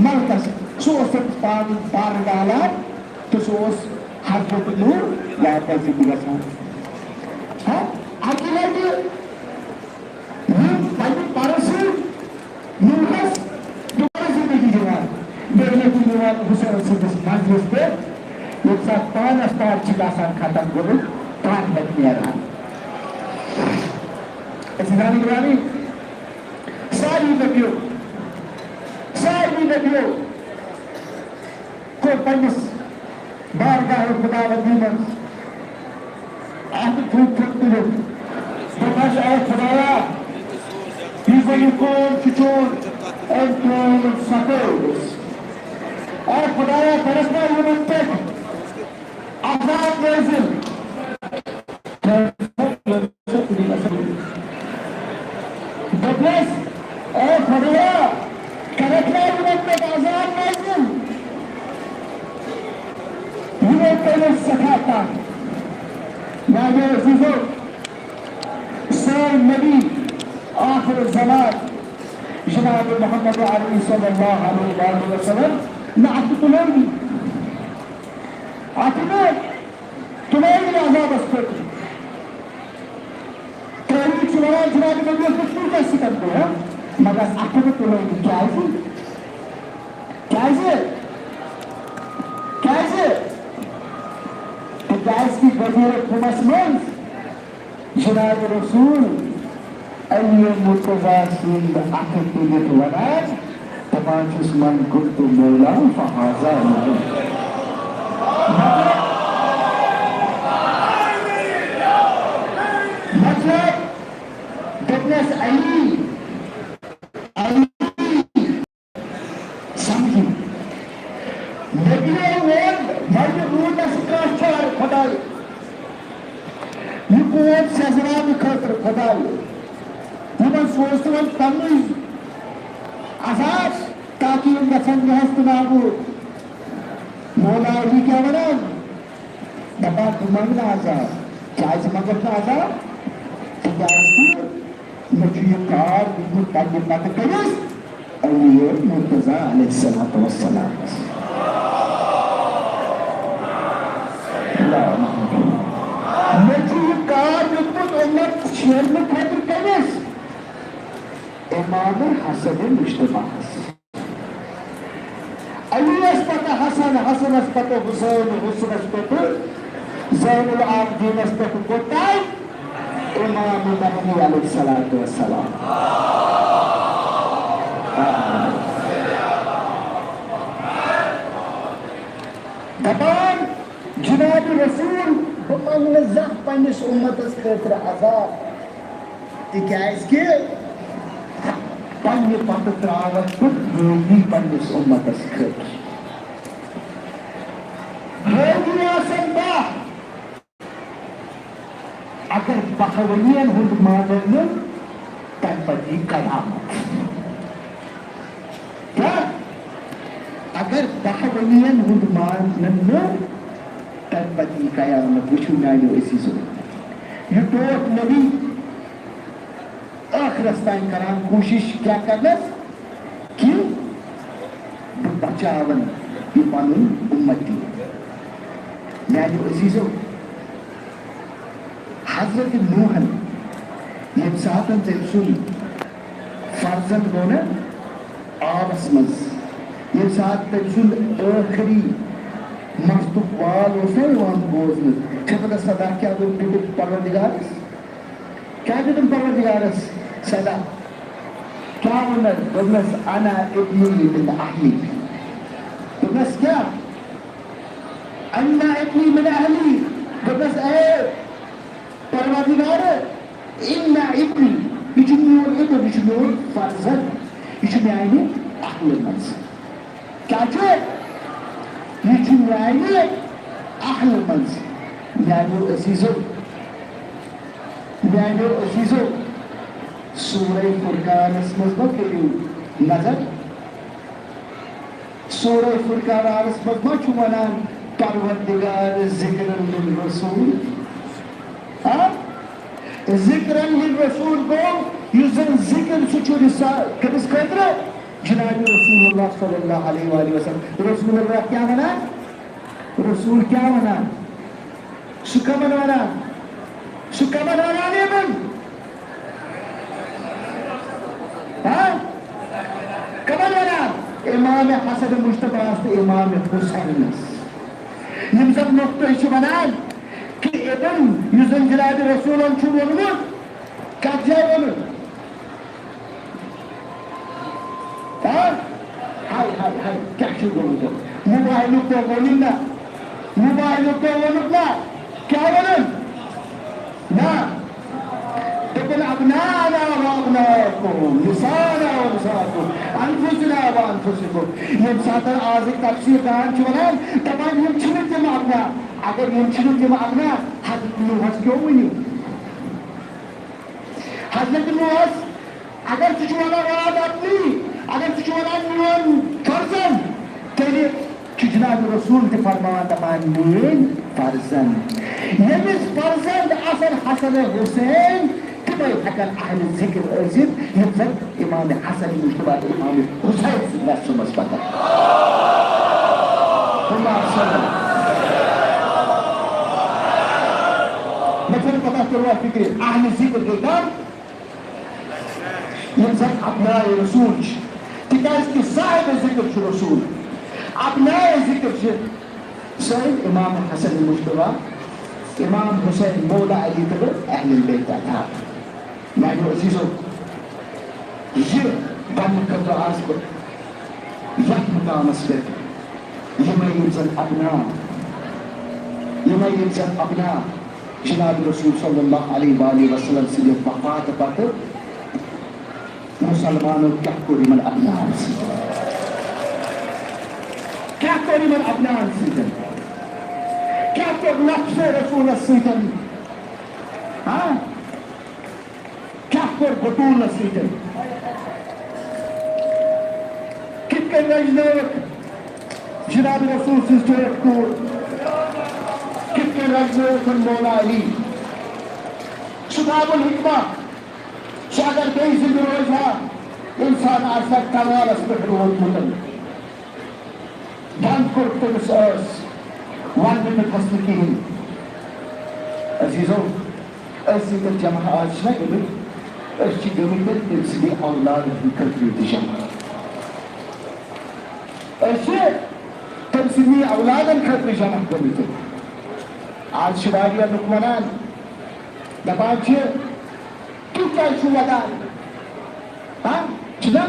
Milks sauce پان پار ڈالان تو سوس حضرت نور واپس گژھان اکہ لٹہ پنہ پرسو نورس دوبارہ زندگی دِوان بیٚیہِ لٹہ یِوان حسین سٕنٛدِس منزلس پٮ۪ٹھ ییٚمہِ ساتہٕ پانس پار چھُ گژھان ختم گوٚمُت پان پتہٕ نیران اسلام گرامی ساری نبیو کو پنس بارگاہ خدا بندی من اکھ پھوٹ تُلِتھ دوٚپنس اے خدایا یہِ زن یہِ قوم چھُ چون أمۍ قوم سپٲرِس اے خدایا کرس نا یِمن پٮ۪ٹھ عذاب نٲزِل دوٚپنس اے خدایا کرس نا یِمن پٮ۪ٹھ عذاب نٲزِل یِمو کٔرِس سٮ۪ٹھاہ تنگ میانیو عزیزو سٲنۍ نبی آخر الزمان جناب محمد علی صلی اللہ علیہ وسلم نہ اتھ تُلٲنی عذابس پٮ۪ٹھ ترٛٲوِتھ چھُ وَنان جناب نبی اوس کوٗتاہ سِکت گوٚو مگر اتھ نہٕ تُلٲنی کیٛازِ تِکیٛازِ کہِ غدیٖر خُمس منٛز جناب رسول علی مرتضیٰ سُنٛد اتھٕ تُلِتھ ونان دپان چھُس من كنت مولا فہذا مطلب دوٚپنس علی سمجھو نبیو ووٚن وۄنۍ روٗدنس کانٛہہ چارٕ خۄداے یہِ قوم سیزراونہٕ خٲطرٕ خۄداے یِمن سوز ژٕ وۄنۍ پننُے عذاب تاکہ یِم گژھن یِہس تہٕ نابوٗد مولا علی کیٛاہ ونان دپان بہٕ منٛگہٕ نہٕ عذاب کیٛازِ منٛگکھ نہٕ عذاب تِکیٛازِ کہِ مےٚ چھُ یہِ کار دیُتمُت پننہِ پتہٕ کٔمِس علی مرتضیٰ علیہ الصلوۃ والسلامس مےٚ چھُ یہِ کار دیُتمُت اُمت شیرنہٕ خٲطرٕ کٔمِس امام حسن مجتباہس علی یس پتہ حسن حسنس پتہ حسین حسنس پتہ زین العابدینس پتہ کوٚتام امام مہدی علیہ الصلوۃ والسلام دپان جناب رسول بہٕ منٛگہٕ نہٕ زانٛہہ پننس اُمتس خٲطرٕ عذاب تِکیٛازِ کہِ پننہِ پتہٕ ترٛاوَکھ بہٕ غٲبی پننس اُمتس خٲطرٕ غٲبی آسن باہ اگر 12 ؤرین ہُنٛد مانن نہٕ تمہِ پتہٕ یی قیامت کیٛاہ اگر 12 ؤرین ہُنٛد مانن نہٕ تمہِ پتہٕ یی قیامت وٕچھِو میانیو عزیزو یہِ ٹوٹھ نبی ٲخرس تام کران کوٗشش کیٛاہ کرنس کہِ بہٕ بچاون یہِ پنُن اُمتی میانیو عزیزو حضرت نوحن ییٚمہِ ساتہٕ تٔمۍ سُنٛد فرزند گوٚو نا آبس منٛز ییٚمہِ ساتہٕ تٔمۍ سُنٛد ٲخری مستُک وال اوس نا یِوان بوزنہٕ خدا صدا کیٛاہ دیُت پروردگارس کیٛاہ دیُتُن پروردگارس صدا کیٛاہ ووٚننس دوٚپنس انا ابنی من اہلی دوٚپنس کیٛاہ انا ابنی من اہلی دوٚپنس اے پروردگار انا ابنی یہِ چھُ میون ابن یہِ چھُ میون فرزند یہِ چھُ میانہِ اہلہِ منٛز کیٛاہ چھُ یہِ چھُ میانہِ اہلہِ منٛز میانیو عزیزو سورہ فرقانس منٛز ما کٔرِو نظر سورہ فرقانس منٛز ما چھُ ونان پروردگار ذکرن للرسول ذکرن للرسول گوٚو یُس زن ذکر سُہ چھُ کٔمِس خٲطرٕ جناب رسول اللہ صلی اللہ علیہ وآلہ وسلم رسول اللہ کیا منا رسول کیا منا شکمن وانا شکمن وانا نہیں من کمن وانا امام حسن مجتبہ است امام حسین یم زن نقطہ چھ ونان کہ ابن یزن جناب رسولن چھ وونمت کتھ جایہِ وونُن ہائے ہائے ہائے کیا چھ گوٚمُت موبایلُک دۄہ ووٚنُن نا موبایلُک دۄہ ووٚنُکھ نا کیٛاہ ووٚنُن نا دوٚپُن ابناءنا وابناءکم نساءنا ونساءکم انفسنا وانفسکم ییٚمہِ ساتہٕ آزٕکۍ تفسیٖر دان چھِ وَنان دَپان یِم چھِنہٕ تِم ابنا اگر یِم چھِنہٕ تِم ابنا حضرت نوحس کیوں ؤنِو حضرت نوحس اگر ژٕ چھُ وَنان واد اپنی اگر ژٕ چھُ وَنان میون فرزند تیٚلہِ چھُ جناب رسول تہِ فرماوان دَپان میٲنۍ فرزند ییٚمِس فرزند آسن حسن حسین تِمے ہٮ۪کن اہل ذکر ٲسِتھ یِم زن امام حسن مجتبہ تہٕ امام حسین سٕنٛدۍ نسلہِ منٛز پکان مےٚ چھَنہٕ پتہ تُروا فِکرِ اہل ذکر گٔے کم یم زن ابنائے رسول چھ تِکیٛازِ کہِ صاحب ذکر چھُ رسول ابنائے ذکر چھِ سٲنۍ امام حسن مجتبہ امام حسین مولا علی تہٕ اہل البیت اطہار میانیو عزیزو یہ بننہٕ خٲطرٕ آز بہٕ یتھ مقامس پٮ۪ٹھ یِمے یِم زن ابنا جناب رسول صلی اللہ علیہ وآلہ وسلم سٕنٛدِ وفات پتہٕ مسلمانوں کیا کوٚر یِمن ابناہن سۭتۍ کیا کوٚر یِمن ابناہن سۭتۍ کیا کوٚر نفسِ رسولس سۭتۍ کیا کوٚر بطولس سۭتۍ کِتھ کٔنۍ رٔچھنٲوٕکھ جناب رسول سٕنٛز ٹھیٹھ کوٗر کِتھ کٔنۍ رٔچھنٲوٕکھ مولا علی شتاب الحکمہ چھِ اگر بیٚیہِ زِندٕ روزِ ہا اِنسان آسہِ ہا کمالس پٮ۪ٹھ روٗدمُت بنٛد کوٚرُکھ تٔمِس ٲس وننہٕ نہٕ کھسنہٕ کِہیٖنۍ عزیٖزو أسۍ ییٚتٮ۪ن جمع آز چھِنا گٔمٕتۍ أسۍ چھِ گٔمٕتۍ تٔمۍ سٕنٛدِ اولادٕ ہٕنٛدِ خٲطرٕ تہِ جمع أسۍ چھِ تٔمۍ سٕنٛدی اولادن خٲطرٕ جمع گٔمٕتۍ آز چھِ واریاہ لُکھ ونان دپان چھِ تُہۍ کیٛازِ چھِو ودان چھِنا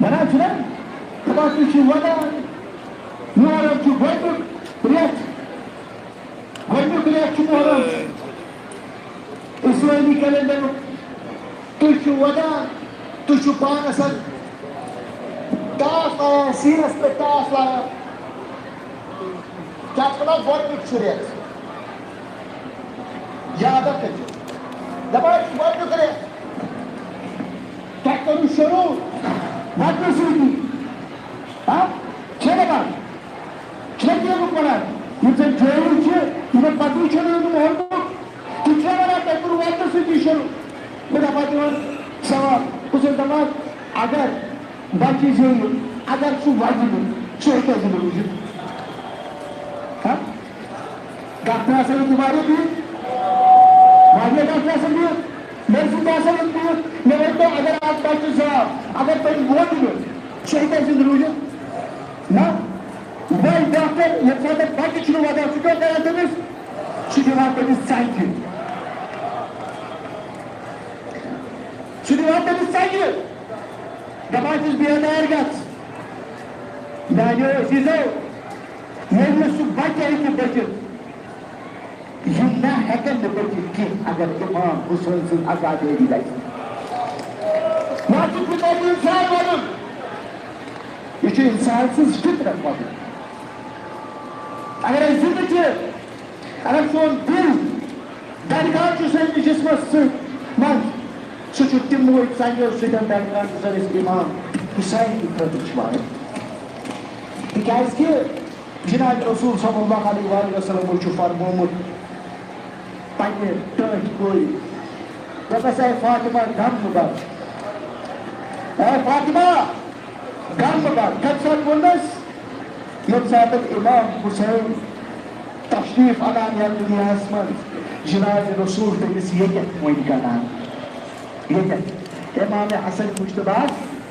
ونان چھِنا دپان تُہۍ چھِو ودان محرم چھُ گۄڈنیُک رٮ۪تھ چھُ محرم اسلٲمی کیلنڈرُک تُہۍ چھِو ودان تُہۍ چھِو پانس ٹاس لاگان سیٖنس پٮ۪ٹھ ٹاس لاگان کیٛاہ چھِ ونان گۄڈنیُک چھُ رٮ۪تھ یاد کٔرِو دپان چھِ گۄڈنیُک رٮ۪تھ تۄہہِ کوٚروٕ شروٗع ودنہٕ سۭتی چھا دپان چھِنا کینٛہہ لُکھ ونان یِم زن جٲہِل چھِ یِمن پتہٕ چھُنہٕ یِم محرمُک تُہۍ چھِوا ونان تۄہہِ کوٚروٕ ودنہٕ سۭتی شروٗع بہٕ دپان تِمن سوال بہٕ چھُس دپان اگر بچہِ زیٚوِ اگر سُہ وَدِ نہٕ سُہ ہیٚکہِ زِندٕ روٗزِتھ کتھ نہٕ آسان ییٚتہِ واریاہ بِہِتھ واریاہ کتھ آسان بِہِتھ مےٚ سۭتۍ آسان ییٚتہِ بِہِتھ مےٚ ؤنۍتو اگر اکھ بچہِ زاو اگر تٔمۍ ووٚد نہٕ سُہ ہیٚکیٛاہ زِندٕ روٗزِتھ نہ وۄنۍ ڈاکٹر ییٚمہِ ساتہٕ بچہِ چھُنہٕ ودان سُہ کیٛاہ کران تٔمِس سُہ دِوان تٔمِس ژَکہِ سُہ دِوان تٔمِس ژَکہِ دپان چھِس بیدار گژھ میانیو عزیٖزو ییٚلہِ نہٕ سُہ بچہِ ہیٚکہِ بٔچِتھ یِم نہ ہٮ۪کن نہٕ بٔچِتھ کینٛہہ اگر امام حُسین سٕنٛز عزادٲری گژھِ وۄنۍ چھُ پِتر اِنسان وَنُن یہ چھُ اِنسان سٕنٛز فطرت وَنُن اگر أسۍ زِندٕ چھِ اگر سون دِل دَرکار چھُ سٲنِس جِسمس منٛز سُہ چھُ تِموٕے ژَنٛگیو سۭتۍ دَرکار یُس زن أسۍ امام حُسین خٲطرٕ چھِ وَنان تِکیٛازِ کہِ جناب رسول صلی اللہ علیہ وآلہ وسلم چھُ فرمومُت پننہِ ٹٲٹھۍ کورِ دَپس اے فاطمہ غم مہٕ بر اے فاطمہ گم گر کت سات ونس یم سات امام حسین تشریف انان یا دنیا من جناب رسول تمس یہ موین کران یہ امام حسن مجتبہ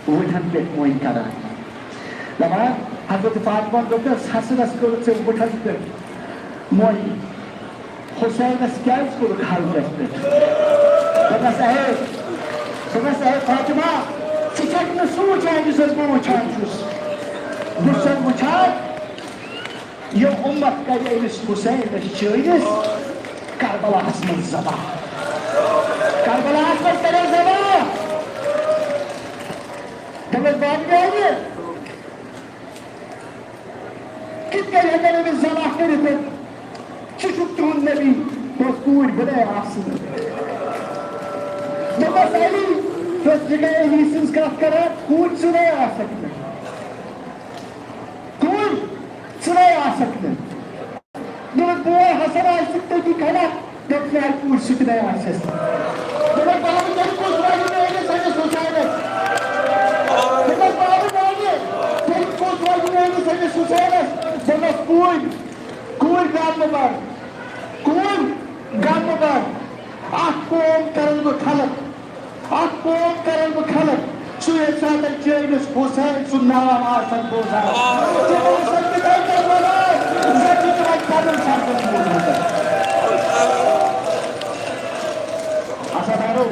وٹھن پہ موین کران دپان حضرت فاطمہ دوپس حسنس کور ژے وٹھن پہ موین حسینس کیاز کور حلقس پہ دپس اے فاطمہ ژٕ نہٕ سوٗنٛچان یُس حظ بہٕ وٕچھان چھُس بہٕ چھُس وٕچھان یہِ اُمت کَرِ أمِس حُسینَس چٲنِس کربلاہس منٛز ذبح کربلاہس منٛز کَریٚس ذبح دوٚپُس بہٕ گٔیہِ کِتھ کٔنۍ ہٮ۪کن أمِس ذبح کٔرِتھ ژٕ چھُکھ تُہُنٛد نبی دوٚپُس کوٗر بُلے آسٕنۍ دوٚپُس علی بس جگہ علی سنز کت کران کوٗر ژھٕنَے آسکھ نہٕ کوٗر ژھٕنَے آسکھ نہٕ دوٚپُس بوے حسن آسہِ تٔتی کھڑا دوٚپُس یارٕ کوٗر سُتہِ آسٮ۪س دوٚپُس بابا تیٚلہِ کُس وَنہِ مےٚ أمِس أمِس حُسینَس دوٚپُس بابا وَنہِ تیٚلہِ کُس وَنہِ مےٚ أمِس أمِس حُسینَس دوٚپُس کوٗر گامہٕ بَر کوٗر گامہٕ بَر اکھ قوم کرن بہٕ خلق اکھ قوم کرن بہٕ خلق سُہ ییٚمہِ ساتہٕ چٲنِس حُسین سُنٛد ناو آسن بوزان تِم آسن تِتھَے کٔنۍ وَنان زِ تہِ وۄنۍ پنُن سپُد بوٗزمُت عزادارو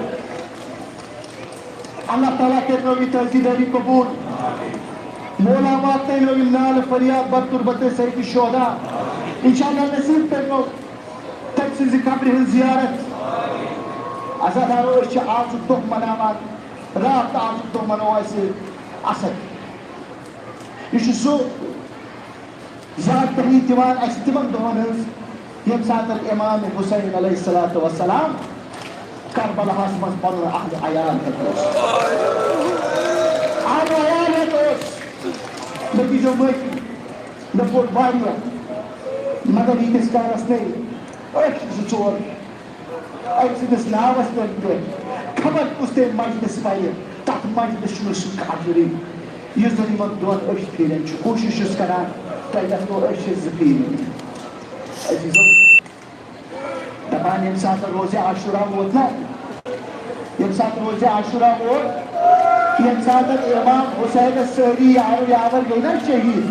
اللہ تعالیٰ کٔرنو یہِ تعزیٖدٲری قبوٗل مولا واتنٲیو یِم نالہٕ فریاد بدتُربت سید الشہدا انشاءاللہ نصیٖب کٔرنو تٔمۍ سٕنٛزِ قبرِ ہٕنٛز زیارت عزادارو أسۍ چھِ آزُک دۄہ مناوان راتھ تہٕ آزُک دۄہ منو اَسہِ اَصٕل یہِ چھُ سُہ زیادٕ تحریٖک دِوان اَسہِ تِمن دۄہن ہٕنٛز ییٚمہِ ساتہٕ امام حُسین علیہ الصلاۃ وسلام کربلاہس منٛز پنُن اہل عیال ہیٚتھ اوس اہل عیال ہیٚتھ اوس مےٚ دیٖزیو معٲفی مےٚ پوٚر واریاہ مگر ییٖتِس کالس نہٕ أکۍ زٕ ژور أمۍ سٕنٛدِس ناوس پٮ۪ٹھ خبر کُس تٔمۍ مجلس پرِ تتھ مجلس چھُنہٕ سُہ قدرٕے یُس زن یِمن دۄن أچھ پھیرن چھُ کوٗشِش چھُس کران تۄہہِ گژھنو أچھِ زٕ پھیرٕنۍ عزیٖزو دپان ییٚمہِ ساتہٕ روزِ عاشورا ووت نا ییٚمہِ ساتہٕ روزِ عاشورا ووت ییٚمہِ ساتہٕ امام حُسینس سٲری یارو یاور گٔے نا شہیٖد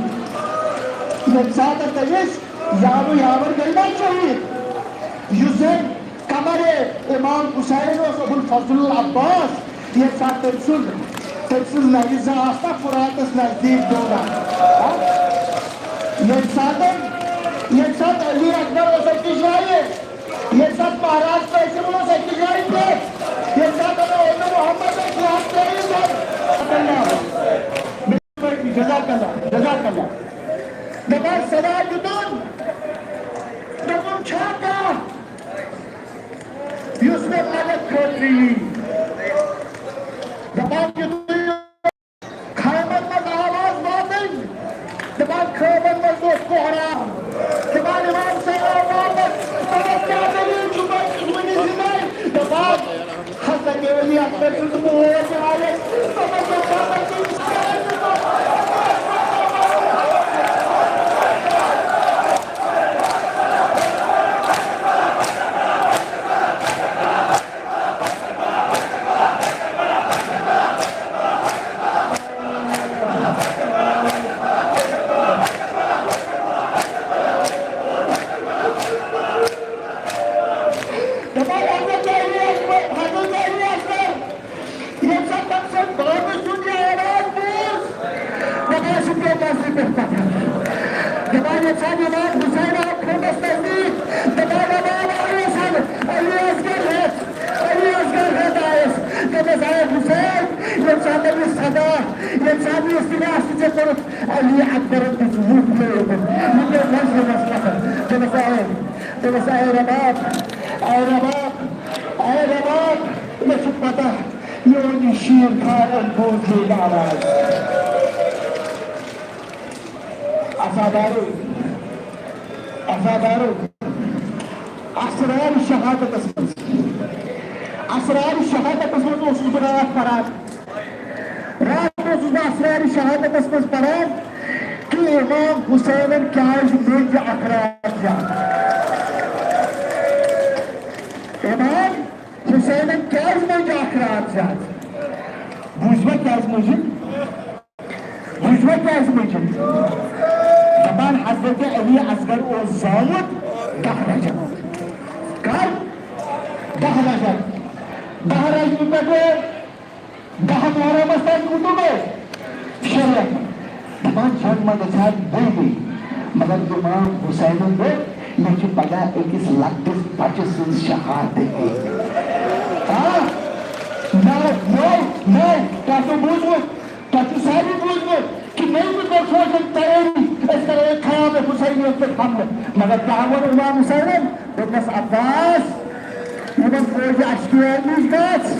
ییٚمہِ ساتہٕ تٔمِس یارو یاور گٔے نا شہیٖد یُس زن قمر امام حُسین اوس ابوالفضل العباس ییٚمہِ ساتہٕ تٔمۍ سٕنٛز نرِ زٕ آسہٕ نا فراتس نزدیٖک دوران ییٚمہِ ساتہٕ علی اکبر اوس أکِس جایہِ ییٚمہِ ساتہٕ مہراز قٲسِم اوس أکِس جایہِ پٮ۪ٹھ ییٚمہِ ساتہٕ محمد اوس جزاک اللہ دپان صدا دیُتُن دوٚپُن چھا کانٛہہ یُس مےٚ مدد خٲطرٕ یی دپان یُتھُے خٲمن منٛز آواز واتٕنۍ دپان خٲمن منٛز اوس کوہرام دپان امام صٲب آو واپس دپان کیٛاہ دٔلیٖل چھُ وٕنہِ زِندَے دپان حضرت علی اکبر سُنٛد مول آیَس شعر شہادت اسمز پڑھان کہ امام حسین کیاز میج اخراج جان امام حسین کیاز میج اخراج جان بوزوا کیاز میج دپان حضرت علی اصغر اوس زامت 10 رجب کر 10 رجب 10 رجب پہ 10 محرمس تک کوتو گئے شریعت دپان چھن مدد بوئی مگر امام حسین یہ پگہ اکس لکٹس بچہ سن شہادت تھی بوزمت تھی ساری بوزمت کہ نہیں بھی سوچن تیاری اس طرح خیام حسینیت پہ حملہ مگر دعوت امام حسین دوپس عباس یمن فوج اشکیار نش گژھ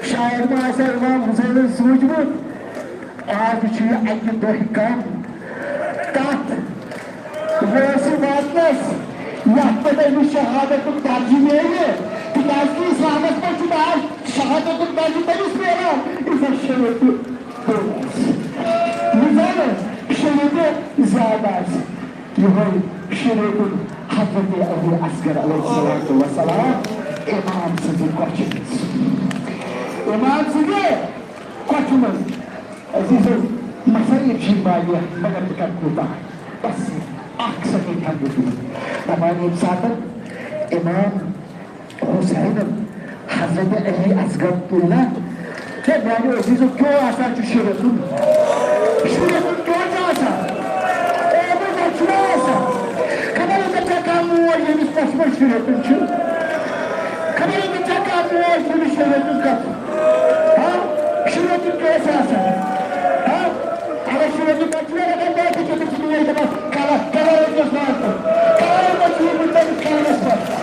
شاید ما آسا امام حسین سوچمت آج یہ اکہ دہ کم تک ویسے واتنس یت پہ امس شہادت درجہ میلے تاز کہ اسلامس پہ آج شہادت درجہ تمس ملان یہ شریعت شریعت زیادہ یہ شریعت حضرت علی اصغر علیہ السلام امام سندی کچھ امام سندی کچھ مز عزیزو مسائل واریاہ مگر بہ کر کوتاہ بس اخ سکت ہیکو دپان یم سات امام حسین حضرت علی اصغر تلنا میانو عزیزو کیوں آسان شریعت شریعت کیوں آسان چھنا آسان خبر بچہ کا مول یمس پسمن شریعت خبر بچہ کا مول یمس شریعت کت شریعت کیس آسان اگر شریعت بچہ اگر بیٹھ کے بچہ نہیں دپان کلا کلا اس بات پر کلا بچہ بچہ کلا اس پر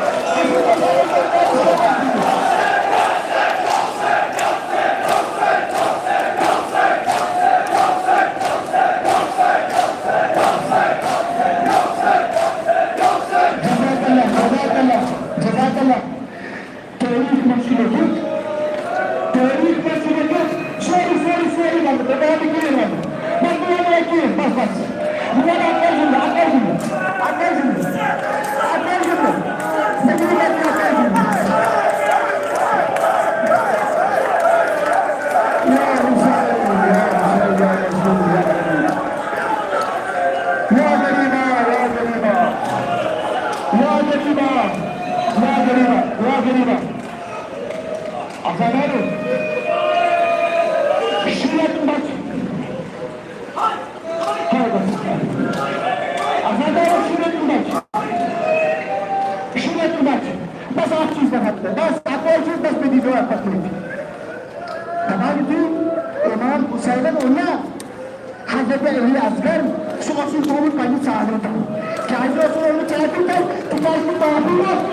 امام حسین اونا حضرت علی اصغر سہ تھوت پنہ ثانو تل کیا چاہتی تل تاکہ معافی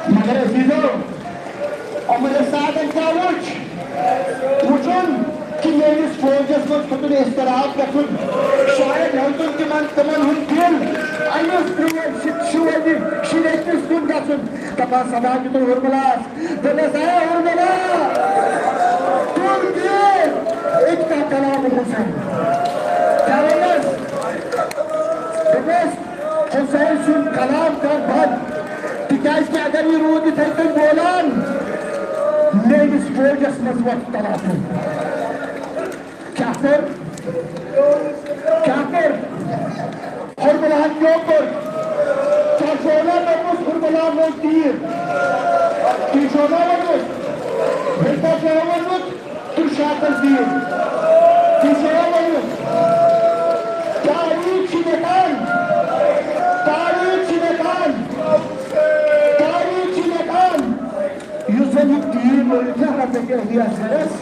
مگر عزیزو عمر سعدن کیا وچن کہ میس فوجس من کھتن استراحت گھن شاید ہیوتن تمن ہند دل امس شریعتس کن گھن دپان سماج تو ہرملاس دپس اے ہرملا تم دل ایک کلام حسین دپس حسین سن کلام کر بند تکیاز کہ اگر یہ رود اتھے کن بولان میس فوجس مز وقت تلاتن کیا کر Kafir. Hurmalan yoktur. Taşoğlan olmuş hurmalan yok değil. Taşoğlan olmuş. Bir taşoğlan olmuş. Tuşatır değil. Taşoğlan olmuş. Tarih çiğnetan. Tarih çiğnetan. Tarih çiğnetan. Yüzünlük değil. Ülke hakkı ihtiyaçlarız.